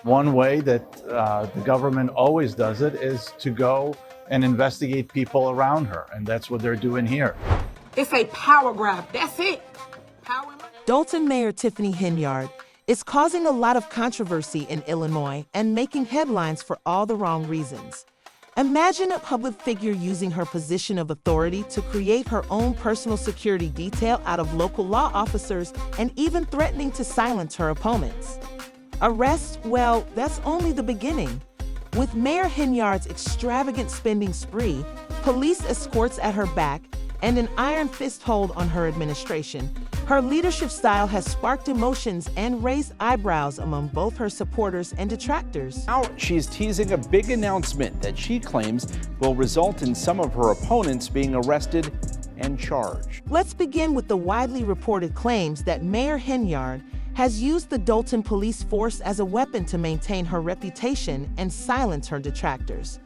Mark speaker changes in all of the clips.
Speaker 1: One way that the government always does it is to go and investigate people around her, and that's what they're doing here.
Speaker 2: It's a power grab. That's it. Power.
Speaker 3: Dalton Mayor Tiffany Henyard is causing a lot of controversy in Illinois and making headlines for all the wrong reasons. Imagine a public figure using her position of authority to create her own personal security detail out of local law officers and even threatening to silence her opponents. Arrest? Well, that's only the beginning. With Mayor Henyard's extravagant spending spree, police escorts at her back, and an iron fist hold on her administration, her leadership style has sparked emotions and raised eyebrows among both her supporters and detractors.
Speaker 4: Now she's teasing a big announcement that she claims will result in some of her opponents being arrested and charged.
Speaker 3: Let's begin with the widely reported claims that Mayor Henyard has used the Dalton police force as a weapon to maintain her reputation and silence her detractors.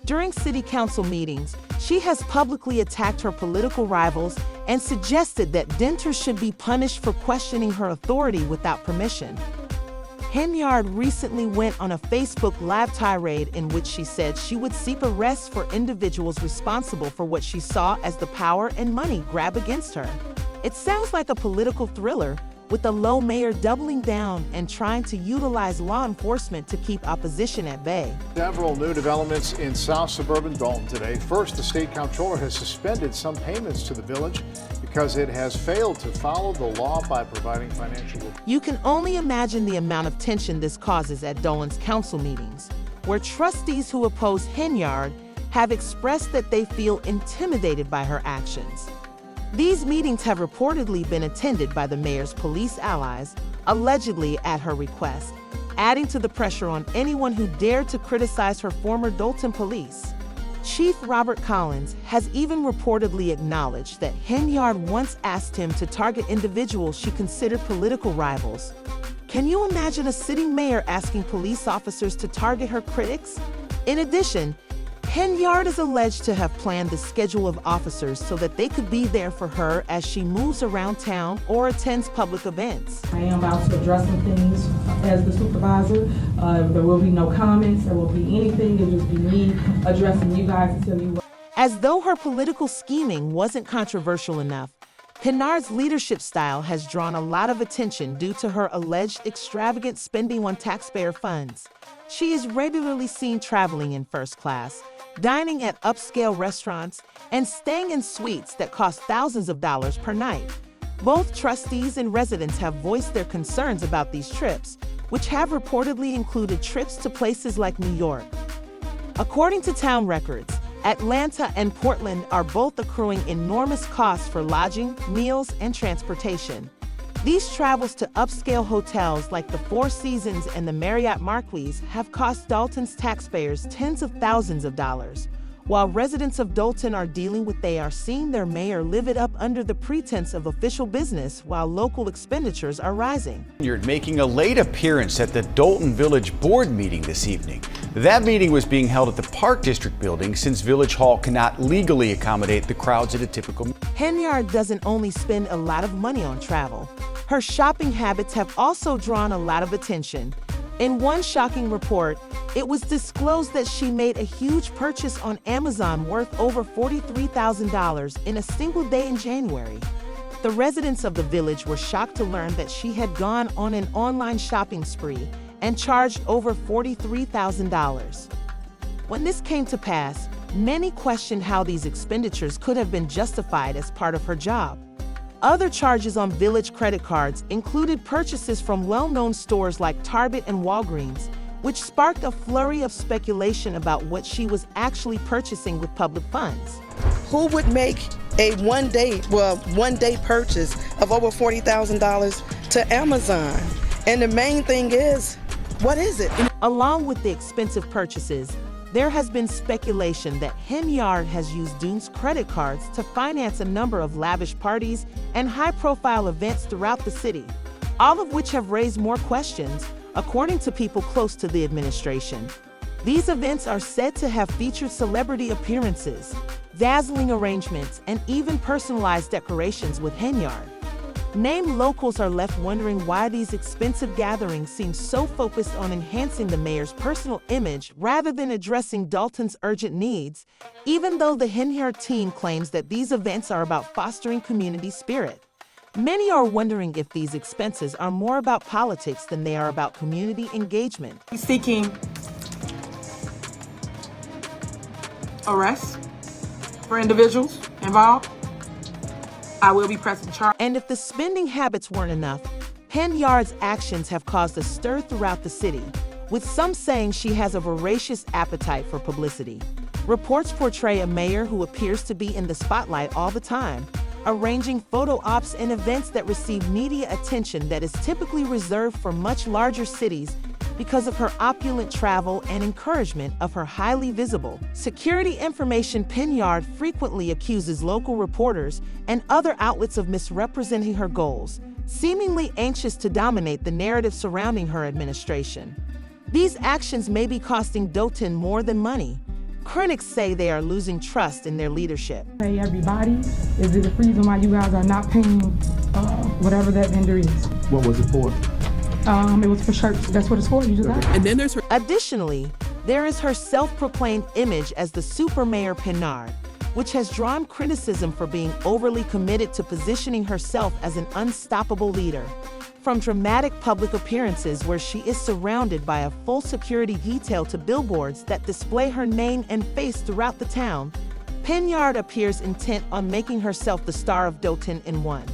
Speaker 3: During city council meetings, she has publicly attacked her political rivals and suggested that dissenters should be punished for questioning her authority without permission. Henyard recently went on a Facebook Live tirade in which she said she would seek arrests for individuals responsible for what she saw as the power and money grab against her. It sounds like a political thriller, with the low mayor doubling down and trying to utilize law enforcement to keep opposition at bay.
Speaker 5: Several new developments in South Suburban Dalton today. First, the state comptroller has suspended some payments to the village because it has failed to follow the law by providing financial support.
Speaker 3: You can only imagine the amount of tension this causes at Dolan's council meetings, where trustees who oppose Henyard have expressed that they feel intimidated by her actions. These meetings have reportedly been attended by the mayor's police allies, allegedly at her request, adding to the pressure on anyone who dared to criticize her former Dalton police. Chief Robert Collins has even reportedly acknowledged that Henyard once asked him to target individuals she considered political rivals. Can you imagine a sitting mayor asking police officers to target her critics? In addition, Henyard is alleged to have planned the schedule of officers so that they could be there for her as she moves around town or attends public events.
Speaker 6: I am out to address some things as the supervisor. There will be no comments, there won't be anything, it'll just be me addressing you guys to tell you what.
Speaker 3: As though her political scheming wasn't controversial enough, Henyard's leadership style has drawn a lot of attention due to her alleged extravagant spending on taxpayer funds. She is regularly seen traveling in first class, dining at upscale restaurants, and staying in suites that cost thousands of dollars per night. Both trustees and residents have voiced their concerns about these trips, which have reportedly included trips to places like New York. According to town records, Atlanta and Portland are both accruing enormous costs for lodging, meals, and transportation. These travels to upscale hotels like the Four Seasons and the Marriott Marquis have cost Dalton's taxpayers tens of thousands of dollars, while residents of Dalton are dealing with they are seeing their mayor live it up under the pretense of official business while local expenditures are rising.
Speaker 4: You're making a late appearance at the Dalton Village Board meeting this evening. That meeting was being held at the Park District building since Village Hall cannot legally accommodate the crowds at a typical meeting.
Speaker 3: Henyard doesn't only spend a lot of money on travel. Her shopping habits have also drawn a lot of attention. In one shocking report, it was disclosed that she made a huge purchase on Amazon worth over $43,000 in a single day in January. The residents of the village were shocked to learn that she had gone on an online shopping spree and charged over $43,000. When this came to pass, many questioned how these expenditures could have been justified as part of her job. Other charges on Village credit cards included purchases from well-known stores like Target and Walgreens, which sparked a flurry of speculation about what she was actually purchasing with public funds.
Speaker 7: Who would make a one-day purchase of over $40,000 to Amazon? And the main thing is, what is it?
Speaker 3: Along with the expensive purchases, there has been speculation that Henyard has used Dune's credit cards to finance a number of lavish parties and high-profile events throughout the city, all of which have raised more questions, according to people close to the administration. These events are said to have featured celebrity appearances, dazzling arrangements, and even personalized decorations with Henyard. Named locals are left wondering why these expensive gatherings seem so focused on enhancing the mayor's personal image rather than addressing Dalton's urgent needs, even though the Henyard team claims that these events are about fostering community spirit. Many are wondering if these expenses are more about politics than they are about community engagement.
Speaker 2: Seeking arrest for individuals involved. I will be pressing charges.
Speaker 3: And if the spending habits weren't enough, Henyard's actions have caused a stir throughout the city, with some saying she has a voracious appetite for publicity. Reports portray a mayor who appears to be in the spotlight all the time, arranging photo ops and events that receive media attention that is typically reserved for much larger cities because of her opulent travel and encouragement of her highly visible security information. Henyard frequently accuses local reporters and other outlets of misrepresenting her goals, seemingly anxious to dominate the narrative surrounding her administration. These actions may be costing Dalton more than money. Critics say they are losing trust in their leadership.
Speaker 6: Hey, everybody, is it a reason why you guys are not paying whatever that vendor is?
Speaker 8: What was it for?
Speaker 6: It was for shirts. That's what it's for. You just got it.
Speaker 3: And then there's her. Additionally, there is her self-proclaimed image as the super mayor Henyard, which has drawn criticism for being overly committed to positioning herself as an unstoppable leader. From dramatic public appearances where she is surrounded by a full security detail to billboards that display her name and face throughout the town, Henyard appears intent on making herself the star of Dalton in one.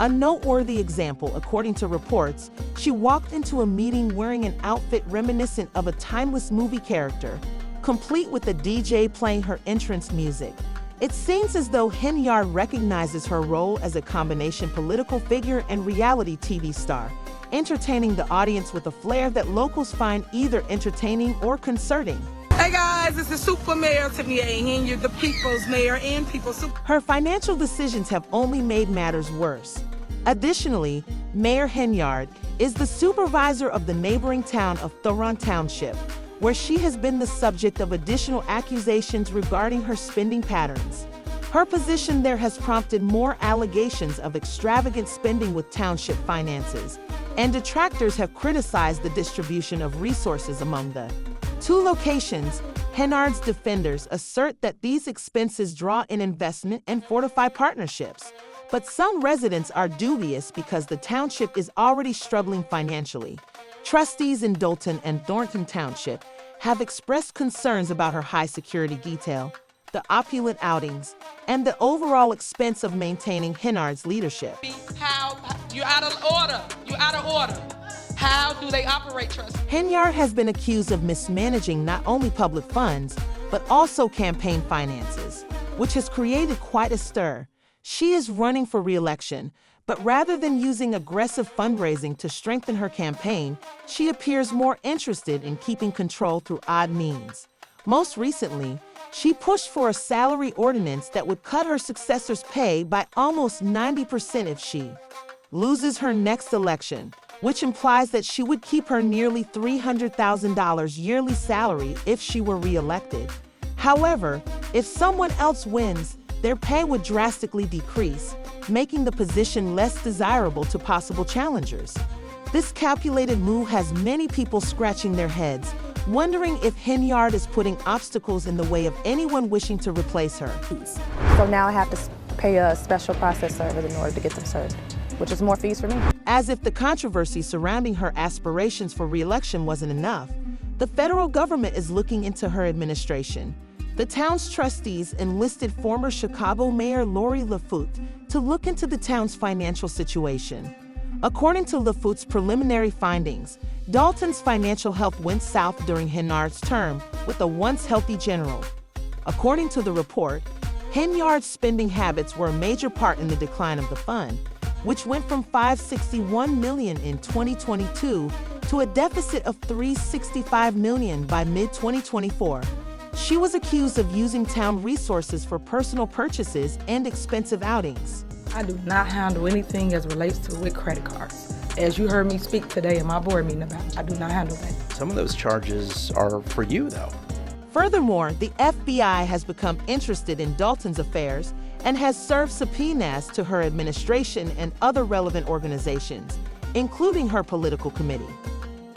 Speaker 3: A noteworthy example, according to reports, she walked into a meeting wearing an outfit reminiscent of a timeless movie character, complete with a DJ playing her entrance music. It seems as though Henyard recognizes her role as a combination political figure and reality TV star, entertaining the audience with a flair that locals find either entertaining or concerning.
Speaker 2: Hey guys, this is Super Mayor Tiffany Henyard, the People's Mayor and People's Super.
Speaker 3: Her financial decisions have only made matters worse. Additionally, Mayor Henyard is the supervisor of the neighboring town of Thoron Township, where she has been the subject of additional accusations regarding her spending patterns. Her position there has prompted more allegations of extravagant spending with township finances, and detractors have criticized the distribution of resources among the two locations. Henyard's defenders assert that these expenses draw in investment and fortify partnerships. But some residents are dubious because the township is already struggling financially. Trustees in Dalton and Thornton Township have expressed concerns about her high security detail, the opulent outings, and the overall expense of maintaining Henyard's leadership.
Speaker 2: How you're out of order. You're out of order. How do they operate trust?
Speaker 3: Henyard has been accused of mismanaging not only public funds, but also campaign finances, which has created quite a stir. She is running for re-election, but rather than using aggressive fundraising to strengthen her campaign, she appears more interested in keeping control through odd means. Most recently, she pushed for a salary ordinance that would cut her successor's pay by almost 90% if she loses her next election, which implies that she would keep her nearly $300,000 yearly salary if she were re-elected. However, if someone else wins, their pay would drastically decrease, making the position less desirable to possible challengers. This calculated move has many people scratching their heads, wondering if Henyard is putting obstacles in the way of anyone wishing to replace her.
Speaker 9: So now I have to pay a special process server in order to get them served, which is more fees for me.
Speaker 3: As if the controversy surrounding her aspirations for re-election wasn't enough, the federal government is looking into her administration. The town's trustees enlisted former Chicago Mayor Lori Lightfoot to look into the town's financial situation. According to Lightfoot's preliminary findings, Dalton's financial health went south during Henyard's term with a once healthy general. According to the report, Henyard's spending habits were a major part in the decline of the fund, which went from $561 million in 2022 to a deficit of $365 million by mid-2024. She was accused of using town resources for personal purchases and expensive outings.
Speaker 6: I do not handle anything as relates to with credit cards. As you heard me speak today in my board meeting about, I do not handle that.
Speaker 8: Some of those charges are for you, though.
Speaker 3: Furthermore, the FBI has become interested in Dalton's affairs and has served subpoenas to her administration and other relevant organizations, including her political committee.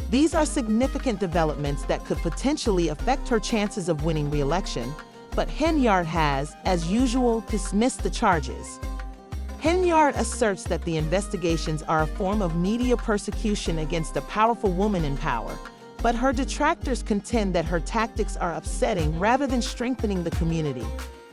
Speaker 3: These are significant developments that could potentially affect her chances of winning re-election, but Henyard has, as usual, dismissed the charges. Henyard asserts that the investigations are a form of media persecution against a powerful woman in power, but her detractors contend that her tactics are upsetting rather than strengthening the community.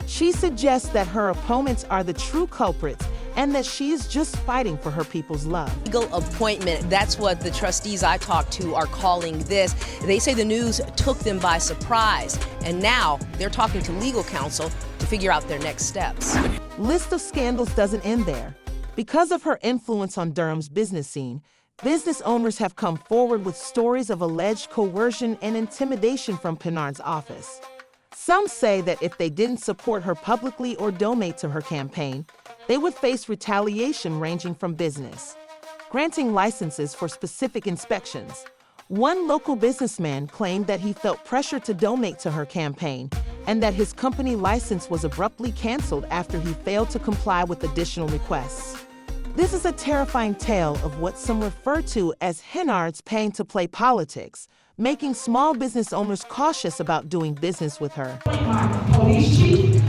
Speaker 3: She suggests that her opponents are the true culprits and that she is just fighting for her people's love.
Speaker 10: Legal appointment, that's what the trustees I talked to are calling this. They say the news took them by surprise, and now they're talking to legal counsel to figure out their next steps.
Speaker 3: List of scandals doesn't end there. Because of her influence on Durham's business scene, business owners have come forward with stories of alleged coercion and intimidation from Henyard's office. Some say that if they didn't support her publicly or donate to her campaign, they would face retaliation ranging from business, granting licenses for specific inspections. One local businessman claimed that he felt pressure to donate to her campaign and that his company license was abruptly canceled after he failed to comply with additional requests. This is a terrifying tale of what some refer to as Henyard's paying to play politics, making small business owners cautious about doing business with her.
Speaker 6: My police chief,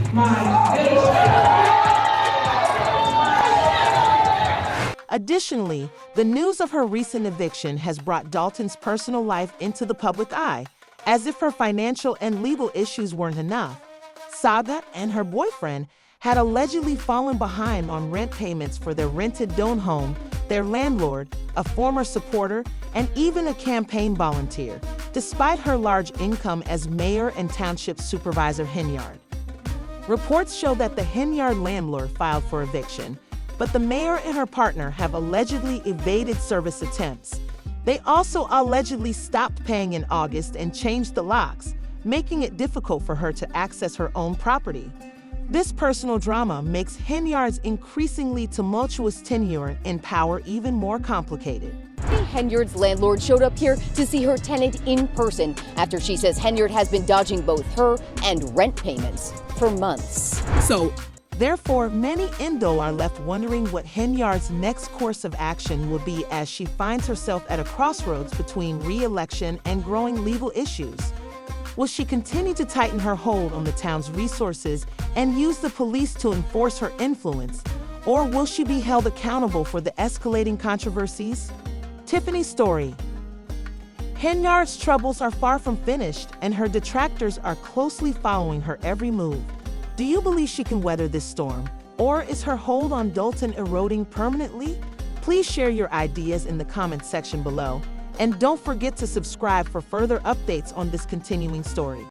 Speaker 3: Additionally, the news of her recent eviction has brought Dalton's personal life into the public eye, as if her financial and legal issues weren't enough. Saga and her boyfriend had allegedly fallen behind on rent payments for their rented Doan home, their landlord, a former supporter, and even a campaign volunteer, despite her large income as mayor and township supervisor Henyard. Reports show that the Henyard landlord filed for eviction, but the mayor and her partner have allegedly evaded service attempts. They also allegedly stopped paying in August and changed the locks, making it difficult for her to access her own property. This personal drama makes Henyard's increasingly tumultuous tenure in power even more complicated.
Speaker 11: Henyard's landlord showed up here to see her tenant in person after she says Henyard has been dodging both her and rent payments for months.
Speaker 3: Therefore, many in Dole are left wondering what Henyard's next course of action will be as she finds herself at a crossroads between re-election and growing legal issues. Will she continue to tighten her hold on the town's resources and use the police to enforce her influence, or will she be held accountable for the escalating controversies? Tiffany's story. Henyard's troubles are far from finished, and her detractors are closely following her every move. Do you believe she can weather this storm, or is her hold on Dalton eroding permanently? Please share your ideas in the comments section below, and don't forget to subscribe for further updates on this continuing story.